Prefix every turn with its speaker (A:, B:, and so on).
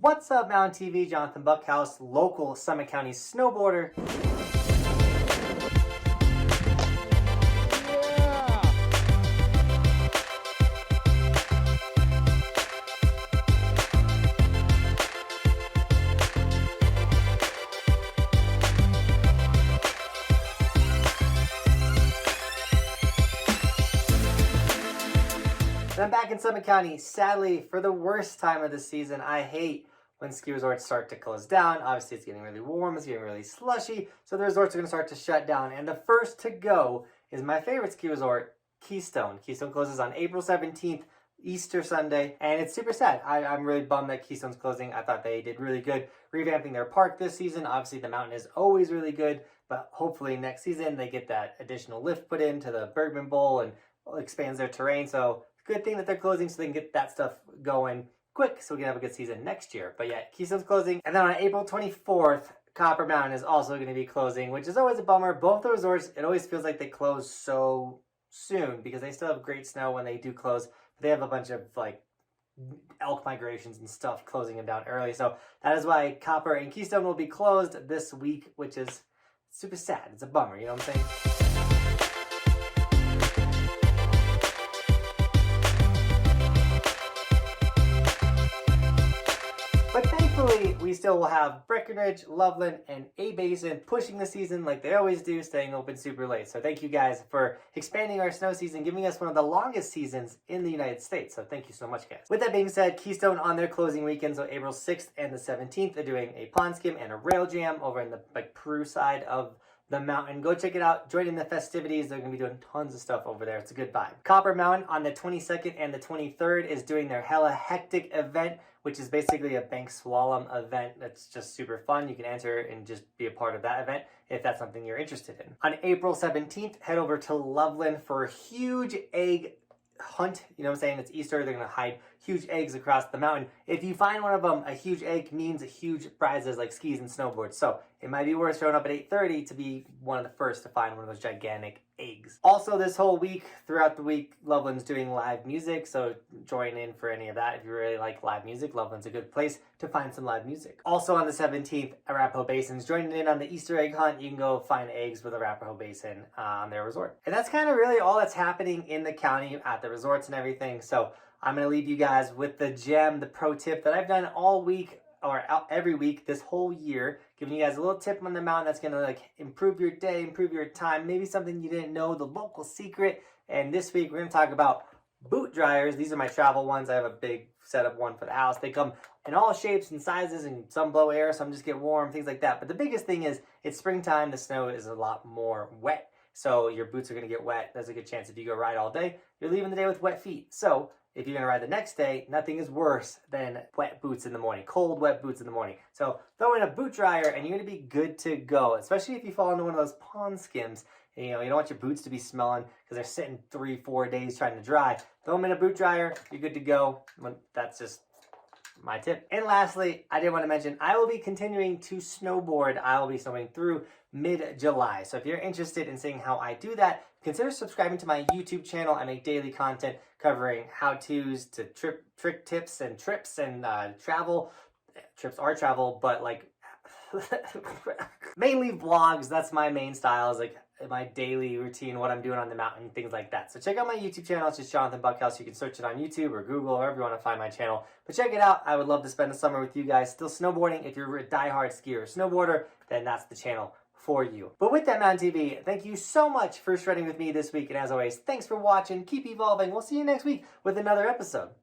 A: What's up, Mountain TV? Johnathan Buckhouse, local Summit County snowboarder. And I'm back in Summit County, sadly, for the worst time of the season. I hate when ski resorts start to close down. Obviously, it's getting really warm, it's getting really slushy, so the resorts are going to start to shut down. And the first to go is my favorite ski resort, Keystone. Keystone closes on April 17th, Easter Sunday, and it's super sad. I'm really bummed that Keystone's closing. I thought they did really good revamping their park this season. Obviously, the mountain is always really good, but hopefully next season they get that additional lift put into the Bergman Bowl and expands their terrain. So good thing that they're closing so they can get that stuff going quick so we can have a good season next year. But yeah, Keystone's closing. And then on April 24th, Copper Mountain is also going to be closing, which is always a bummer. Both the resorts, it always feels like they close so soon because they still have great snow when they do close. But they have a bunch of like elk migrations and stuff closing them down early. So that is why Copper and Keystone will be closed this week, which is super sad. It's a bummer, you know what I'm saying? But thankfully, we still will have Breckenridge, Loveland, and A-Basin pushing the season like they always do, staying open super late. So thank you guys for expanding our snow season, giving us one of the longest seasons in the United States. So thank you so much, guys. With that being said, Keystone on their closing weekend, so April 6th and the 17th, they're doing a pond skim and a rail jam over in the Peru side of the mountain. Go check it out. Join in the festivities. They're going to be doing tons of stuff over there. It's a good vibe. Copper Mountain on the 22nd and the 23rd is doing their Hella Hectic event, which is basically a bank slalom event that's just super fun. You can enter and just be a part of that event if that's something you're interested in. On April 17th, head over to Loveland for a huge egg hunt. You know what I'm saying? It's Easter. They're going to hide huge eggs across the mountain. If you find one of them, a huge egg means a huge prizes like skis and snowboards. So it might be worth showing up at 8:30 to be one of the first to find one of those gigantic eggs. Also this whole week, throughout the week, Loveland's doing live music. So join in for any of that. If you really like live music, Loveland's a good place to find some live music. Also on the 17th, Arapahoe Basin's joining in on the Easter egg hunt. You can go find eggs with Arapahoe Basin on their resort. And that's kind of really all that's happening in the county at the resorts and everything. So I'm going to leave you guys with the gem, the pro tip that I've done all week or every week this whole year, giving you guys a little tip on the mountain that's going to like improve your day, improve your time, maybe something you didn't know, the local secret. And this week we're going to talk about boot dryers. These are my travel ones. I have a big setup one for the house. They come in all shapes and sizes, and some blow air, some just get warm, things like that. But the biggest thing is it's springtime. The snow is a lot more wet. So your boots are going to get wet. There's a good chance if you go ride all day, you're leaving the day with wet feet. So if you're going to ride the next day, nothing is worse than wet boots in the morning, cold, wet boots in the morning. So throw in a boot dryer and you're going to be good to go, especially if you fall into one of those pond skims. You know, you don't want your boots to be smelling because they're sitting 3-4 days trying to dry. Throw them in a boot dryer, you're good to go. That's just my tip. And lastly, I did want to mention, I will be continuing to snowboard. I will be snowboarding through mid-July. So if you're interested in seeing how I do that, consider subscribing to my YouTube channel. I make daily content covering how-tos to trick tips and trips and travel. Trips are travel, but like mainly vlogs. That's my main style, is like my daily routine, what I'm doing on the mountain, things like that. So check out my YouTube channel. It's just Johnathan Buckhouse. You can search it on YouTube or Google, or wherever you want to find my channel. But check it out. I would love to spend the summer with you guys still snowboarding. If you're a diehard skier or snowboarder, then that's the channel for you. But with that, Mountain TV, thank you so much for shredding with me this week. And as always, thanks for watching. Keep evolving. We'll see you next week with another episode.